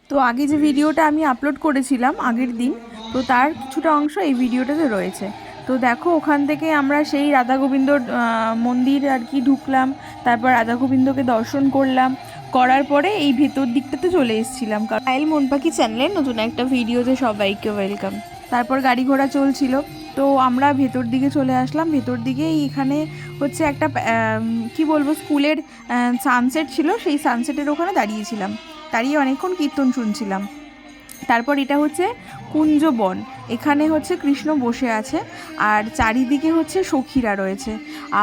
তো আগে যে ভিডিওটা আমি আপলোড করেছিলাম আগের দিন, তো তার কিছুটা অংশ এই ভিডিওটাতে রয়েছে। তো দেখো, ওখান থেকে আমরা সেই রাধা গোবিন্দর মন্দির আর কি ঢুকলাম, তারপর রাধা গোবিন্দকে দর্শন করলাম, করার পরে এই ভেতর দিকটাতে চলে এসেছিলাম। কাইল মন পাখি চ্যানেলের নতুন একটা ভিডিওতে সবাইকে ওয়েলকাম। তারপর গাড়ি ঘোড়া চলছিল, তো আমরা ভেতর দিকে চলে আসলাম। ভেতর দিকে এখানে হচ্ছে একটা কি বলবো, স্কুলের সানসেট ছিল, সেই সানসেটের ওখানে দাঁড়িয়েছিলাম, দাঁড়িয়ে অনেকক্ষণ কীর্তন শুনছিলাম। তারপর এটা হচ্ছে কুঞ্জবন, এখানে হচ্ছে কৃষ্ণ বসে আছে, আর চারিদিকে হচ্ছে সখীরা রয়েছে।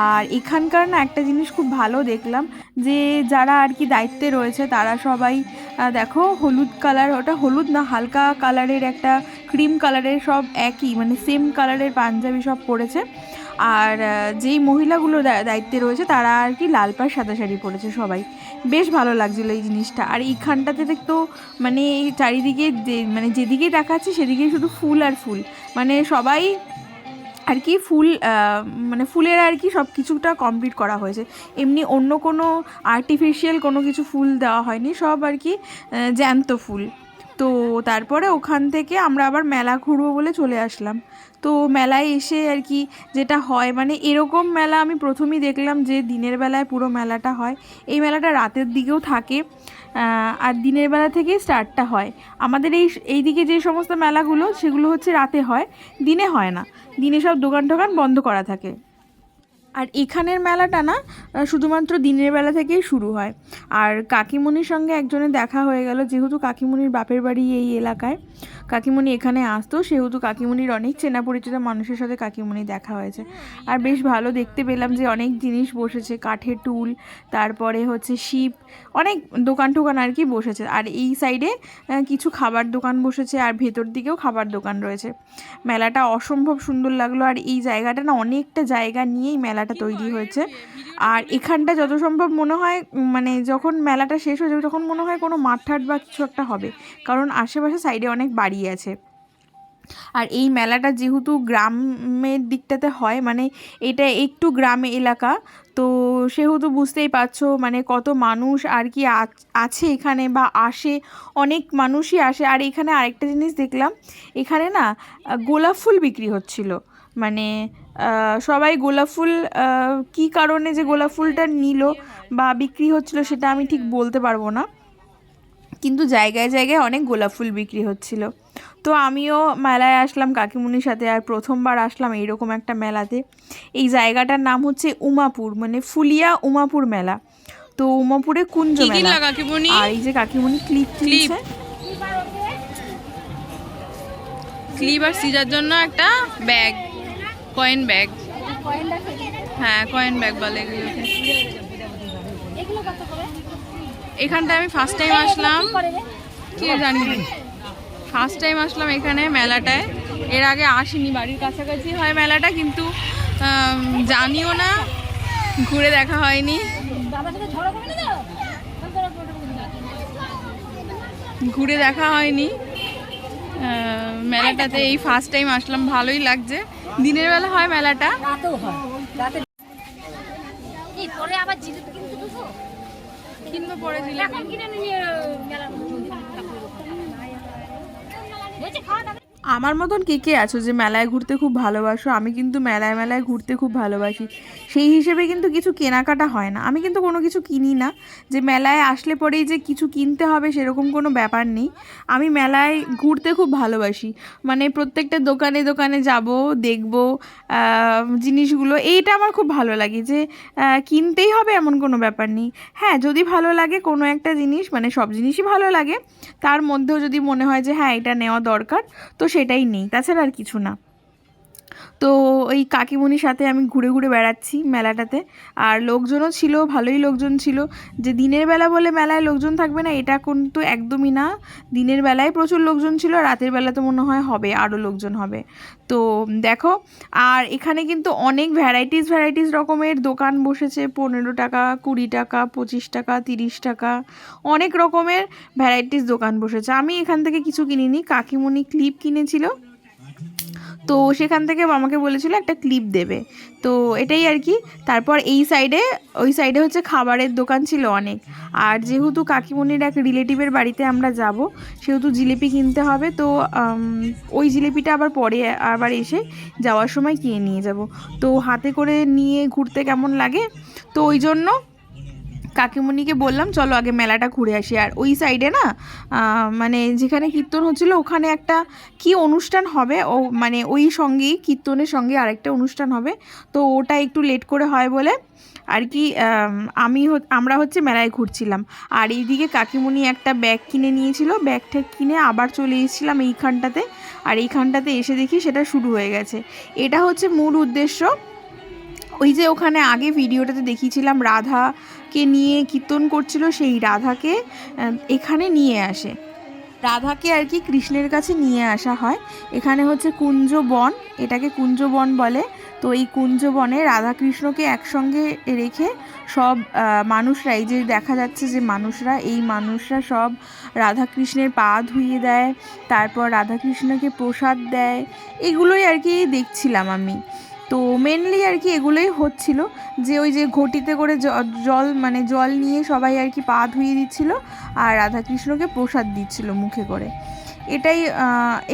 আর এখানকার না একটা জিনিস খুব ভালো দেখলাম, যে যারা আর কি দায়িত্বে রয়েছে তারা সবাই দেখো হলুদ কালার, ওটা হলুদ না, হালকা কালারের একটা ক্রিম কালারের, সব একই মানে সেম কালারের পাঞ্জাবি সব পরেছে। আর যেই মহিলাগুলো দায়িত্বে রয়েছে তারা আর কি লাল পাড় সাদা শাড়ি পরেছে সবাই। বেশ ভালো লাগছিলো এই জিনিসটা। আর এইখানটাতে তো মানে চারিদিকে যে মানে যেদিকেই দেখাচ্ছে সেদিকেই শুধু ফুল আর ফুল, মানে সবাই আর কি ফুল, মানে ফুলের আর কি সব কিছুটা কমপ্লিট করা হয়েছে। এমনি অন্য কোনো আর্টিফিশিয়াল কোনো কিছু ফুল দেওয়া হয়নি, সব আর কি জ্যান্ত ফুল। তো তারপরে ওখান থেকে আমরা আবার মেলা ঘুরবো বলে চলে আসলাম। তো মেলায় এসে আর কি যেটা হয়, মানে এরকম মেলা আমি প্রথমেই দেখলাম যে দিনের বেলায় পুরো মেলাটা হয়। এই মেলাটা রাতের দিকেও থাকে, আর দিনের বেলা থেকেই স্টার্টটা হয়। আমাদের এইদিকে যে সমস্ত মেলাগুলো সেগুলো হচ্ছে রাতে হয়, দিনে হয় না। দিনে সব দোকান টোকান বন্ধ করা থাকে। আর এখানের মেলাটা না শুধুমাত্র দিনের বেলা থেকেই শুরু হয়। আর কাকিমণির সঙ্গে একজনের দেখা হয়ে গেল, যেহেতু কাকিমণির বাপের বাড়ি এই এলাকায়, কাকিমণি এখানে আসতো, সেহেতু কাকিমণির অনেক চেনা পরিচিত মানুষের সাথে কাকিমণি দেখা হয়েছে। আর বেশ ভালো দেখতে পেলাম যে অনেক জিনিস বসেছে, কাঠের টুল, তারপরে হচ্ছে শিপ, অনেক দোকান টোকান আর কি বসেছে। আর এই সাইডে কিছু খাবার দোকান বসেছে, আর ভেতর দিকেও খাবার দোকান রয়েছে। মেলাটা অসম্ভব সুন্দর লাগলো। আর এই জায়গাটা না অনেকটা জায়গা নিয়েই মেলাটা তৈরি হয়েছে। আর এখানটা যত সম্ভব মনে হয় মানে যখন মেলাটা শেষ হয়ে যাবে তখন মনে হয় কোনো মাঠ ঠাট বা কিছু একটা হবে, কারণ আশেপাশে সাইডে অনেক বাড়ি আছে। আর এই মেলাটা যেহেতু গ্রামের দিকটাতে হয়, মানে এটা একটু গ্রামে এলাকা, তো সেহেতু বুঝতেই পারছো মানে কত মানুষ আর কি আছে এখানে বা আসে, অনেক মানুষই আসে। আর এখানে আরেকটা জিনিস দেখলাম, এখানে না গোলাপ ফুল বিক্রি হচ্ছিল, মানে সবাই গোলাপ ফুল কী কারণে যে গোলাপ ফুলটা নিল বা বিক্রি হচ্ছিল সেটা আমি ঠিক বলতে পারবো না, কিন্তু জায়গায় জায়গায় অনেক গোলাপ ফুল বিক্রি হচ্ছিল। তো আমিও মেলায় আসলাম কাকিমুনির সাথে, আর প্রথমবার আসলাম এইরকম একটা মেলাতে। এই জায়গাটার নাম হচ্ছে উমাপুর, মানে ফুলিয়া উমাপুর মেলা। তো উমাপুরে কুঞ্জ মেলা। আর এই যে কাকিমুনি ক্লিপ কিনছে, ক্লিপ আর সিজার জন্য একটা ব্যাগ, কয়েন ব্যাগ, হ্যাঁ কয়েন ব্যাগ বলে এগুলোকে। এখানটায় আমি ফার্স্ট টাইম আসলাম, কি জানি ফার্স্ট টাইম আসলাম এখানে মেলাটায়, এর আগে আসিনি। বাড়ির কাছাকাছি হয় মেলাটা, কিন্তু জানিও না, ঘুরে দেখা হয়নি, ঘুরে দেখা হয়নি মেলাটাতে। এই ফার্স্ট টাইম আসলাম, ভালোই লাগছে। দিনের বেলা হয় মেলাটা, কিনবো পরে জিলাপি। আমার মতন কে কে আছো যে মেলায় ঘুরতে খুব ভালোবাসো? আমি কিন্তু মেলায় মেলায় ঘুরতে খুব ভালোবাসি, সেই হিসেবে কিন্তু কিছু কেনাকাটা হয় না। আমি কিন্তু কোনো কিছু কিনি না, যে মেলায় আসলে পরেই যে কিছু কিনতে হবে সেরকম কোনো ব্যাপার নেই। আমি মেলায় ঘুরতে খুব ভালোবাসি, মানে প্রত্যেকটা দোকানে দোকানে যাব, দেখব জিনিসগুলো, এইটা আমার খুব ভালো লাগে। যে কিনতেই হবে এমন কোনো ব্যাপার নেই। হ্যাঁ, যদি ভালো লাগে কোনো একটা জিনিস, মানে সব জিনিসই ভালো লাগে, তার মধ্যেও যদি মনে হয় যে হ্যাঁ এটা নেওয়া দরকার, তো সেটাই নেই, তাছাড়া আর কিছু না। তো ওই কাকিমণির সাথে আমি ঘুরে ঘুরে বেড়াচ্ছি মেলাটাতে। আর লোকজনও ছিল, ভালোই লোকজন ছিল। যে দিনের বেলা বলে মেলায় লোকজন থাকবে না এটা কিন্তু একদমই না, দিনের বেলায় প্রচুর লোকজন ছিল, রাতের বেলা তো মনে হয় হবে আরও লোকজন হবে। তো দেখো, আর এখানে কিন্তু অনেক ভ্যারাইটিস রকমের দোকান বসেছে, 15 টাকা, 20 টাকা, 25 টাকা, 30 টাকা, অনেক রকমের ভ্যারাইটিস দোকান বসেছে। আমি এখান থেকে কিছু কিনিনি, কাকিমণি ক্লিপ কিনেছিল, তো সেখান থেকে আমাকে বলেছিল একটা ক্লিপ দেবে, তো এটাই আর কি। তারপর ওই সাইডে হচ্ছে খাবারের দোকান ছিল অনেক। আর যেহেতু কাকিমণির এক রিলেটিভের বাড়িতে আমরা যাব, সেহেতু জিলিপি কিনতে হবে। তো ওই জিলিপিটা আবার পরে আবার এসে যাওয়ার সময় কিনে নিয়ে যাব। তো হাতে করে নিয়ে ঘুরতে কেমন লাগে, তো ওই জন্য কাকিমণিকে বললাম চলো আগে মেলাটা ঘুরে আসি। আর ওই সাইডে না মানে যেখানে কীর্তন হচ্ছিলো ওখানে একটা কি অনুষ্ঠান হবে, ও মানে ওই সঙ্গেই কীর্তনের সঙ্গে আরেকটা অনুষ্ঠান হবে। তো ওটা একটু লেট করে হয় বলে আর কি আমরা হচ্ছে মেলায় ঘুরছিলাম। আর এইদিকে কাকিমণি একটা ব্যাগ কিনে নিয়েছিল, ব্যাগটা কিনে আবার চলে এসেছিলাম এইখানটাতে। আর এইখানটাতে এসে দেখি সেটা শুরু হয়ে গেছে। এটা হচ্ছে মূল উদ্দেশ্য। ওই যে ওখানে আগে ভিডিওটাতে দেখিয়েছিলাম রাধাকে নিয়ে কীর্তন করছিল, সেই রাধাকে এখানে নিয়ে আসে, রাধাকে আর কি কৃষ্ণের কাছে নিয়ে আসা হয়। এখানে হচ্ছে কুঞ্জবন, এটাকে কুঞ্জবন বলে। তো এই কুঞ্জবনে রাধাকৃষ্ণকে একসঙ্গে রেখে সব মানুষরা, এই যে দেখা যাচ্ছে যে মানুষরা সব রাধাকৃষ্ণের পা ধুইয়ে দেয়, তারপর রাধাকৃষ্ণকে প্রসাদ দেয়। এগুলোই আর কি দেখছিলাম আমি। তো মেনলি আর কি এগুলোই হচ্ছিল, যে ওই যে ঘটিতে করে জল নিয়ে সবাই আর কি পা ধুইয়ে দিচ্ছিল আর রাধাকৃষ্ণকে প্রসাদ দিচ্ছিল মুখে করে। এটাই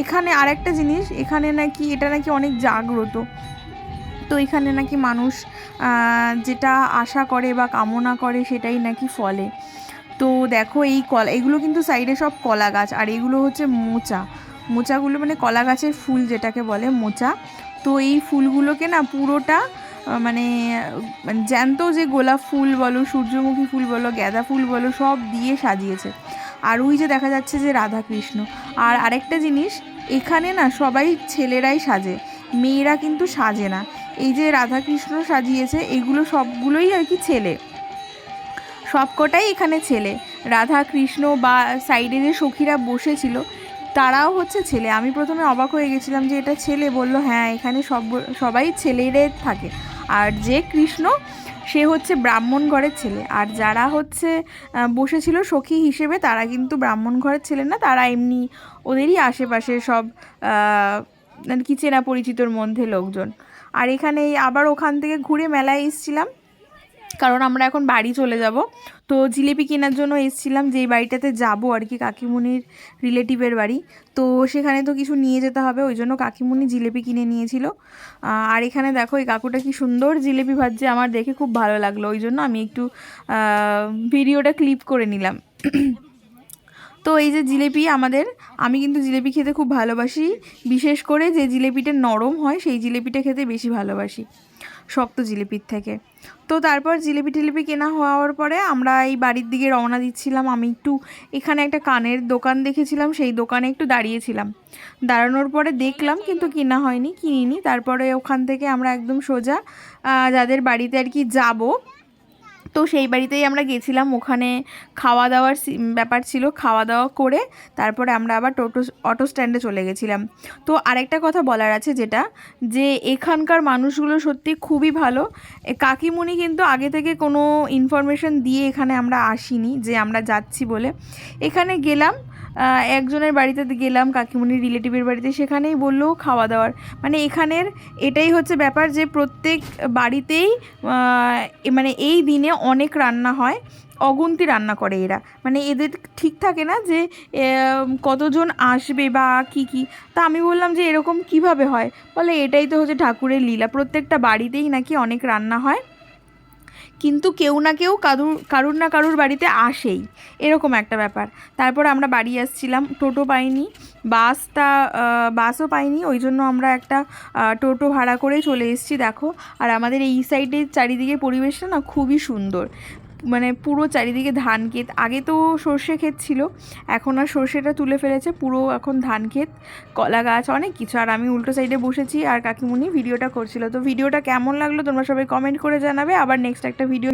এখানে আরেকটা জিনিস, এখানে নাকি এটা নাকি অনেক জাগ্রত। তো এখানে নাকি মানুষ যেটা আশা করে বা কামনা করে সেটাই নাকি ফলে। তো দেখো এগুলো কিন্তু সাইডে সব কলা গাছ, আর এগুলো হচ্ছে মোচাগুলো মানে কলা গাছের ফুল যেটাকে বলে মোচা। তো এই ফুলগুলোকে না পুরোটা মানে জ্যান্ত যে গোলাপ ফুল বলো, সূর্যমুখী ফুল বলো, গাঁদা ফুল বলো, সব দিয়ে সাজিয়েছে। আর ওই যে দেখা যাচ্ছে যে রাধাকৃষ্ণ। আর আরেকটা জিনিস, এখানে না সবাই ছেলেরাই সাজে, মেয়েরা কিন্তু সাজে না। এই যে রাধাকৃষ্ণ সাজিয়েছে এগুলো সবগুলোই আর কি ছেলে, সবকটাই এখানে ছেলে। রাধা কৃষ্ণ বা সাইডে যে সখীরা বসেছিল তারাও হচ্ছে ছেলে। আমি প্রথমে অবাক হয়ে গেছিলাম যে এটা ছেলে, বলল হ্যাঁ এখানে সবাই ছেলেরে থাকে। আর যে কৃষ্ণ সে হচ্ছে ব্রাহ্মণ ঘরের ছেলে, আর যারা হচ্ছে বসেছিল সখী হিসেবে তারা কিন্তু ব্রাহ্মণ ঘরের ছেলে না, তারা এমনি ওদেরই আশেপাশে সব আর কি চেনা পরিচিতর মধ্যে লোকজন। আর এখানে আবার ওখান থেকে ঘুরে মেলায় এসেছিলাম, কারণ আমরা এখন বাড়ি চলে যাব। তো জিলিপি কেনার জন্য এসেছিলাম, যেই বাড়িটাতে যাব আর কি কাকিমুনির রিলেটিভের বাড়ি। তো সেখানে তো কিছু নিয়ে যেতে হবে, ওই জন্য কাকিমুনি জিলিপি কিনে নিয়েছিল। আর এখানে দেখো এই কাকুটা কি সুন্দর জিলিপি ভাজছে, আমার দেখে খুব ভালো লাগলো, ওই জন্য আমি একটু ভিডিওটা ক্লিপ করে নিলাম। তো এই যে জিলিপি আমি কিন্তু জিলিপি খেতে খুব ভালোবাসি, বিশেষ করে যে জিলিপিটা নরম হয় সেই জিলিপিটা খেতে বেশি ভালোবাসি শক্ত জিলিপির থেকে। তো তারপর জিলিপি কেনা হওয়ার পরে আমরা এই বাড়ির দিকে রওনা দিচ্ছিলাম। আমি একটু এখানে একটা কানের দোকান দেখেছিলাম, সেই দোকানে একটু দাঁড়িয়েছিলাম, দাঁড়ানোর পরে দেখলাম কিন্তু কিনিনি। তারপরে ওখান থেকে আমরা একদম সোজা যাদের বাড়িতে আর কি যাবো, তো সেই বাড়িতেই আমরা গেছিলাম। ওখানে খাওয়া দাওয়ার ব্যাপার ছিল, খাওয়া দাওয়া করে তারপরে আমরা আবার অটো স্ট্যান্ডে চলে গেছিলাম। তো আরেকটা কথা বলার আছে, যেটা যে এখানকার মানুষগুলো সত্যি খুবই ভালো। কাকিমুনি কিন্তু আগে থেকে কোনো ইনফরমেশন দিয়ে এখানে আমরা আসিনি যে আমরা যাচ্ছি বলে। এখানে গেলাম, একজনের বাড়িতে গেলাম কাকিমুনির রিলেটিভের বাড়িতে, সেখানেই বললো খাওয়া দাওয়ার মানে এখানের এটাই হচ্ছে ব্যাপার যে প্রত্যেক বাড়িতেই মানে এই দিনে অনেক রান্না হয়, অগুন্তি রান্না করে এরা, মানে এদের ঠিক থাকে না যে কতজন আসবে বা কি। তা আমি বললাম যে এরকম কিভাবে হয়, বলে এটাই তো হচ্ছে ঠাকুরের লীলা, প্রত্যেকটা বাড়িতেই নাকি অনেক রান্না হয়, কিন্তু কেউ না কেউ কারুর না কারুর বাড়িতে আসেই, এরকম একটা ব্যাপার। তারপর আমরা বাড়ি আসছিলাম, টোটো পাইনি, বাসও পাইনি, ওই জন্য আমরা একটা টোটো ভাড়া করে চলে এসেছি। দেখো, আর আমাদের এই সাইডের চারিদিকে পরিবেশটা না খুবই সুন্দর, মানে পুরো চারিদিকে ধান ক্ষেত, আগে তো সর্ষে ক্ষেত ছিল, এখন আর সর্ষেটা তুলে ফেলেছে, পুরো এখন ধান ক্ষেত, কলা গাছ, অনেক কিছু। আর আমি উল্টো সাইডে বসেছি আর কাকিমুনি ভিডিওটা করছিল। তো ভিডিওটা কেমন লাগলো তোমরা সবাই কমেন্ট করে জানাবে। আবার নেক্সট একটা ভিডিও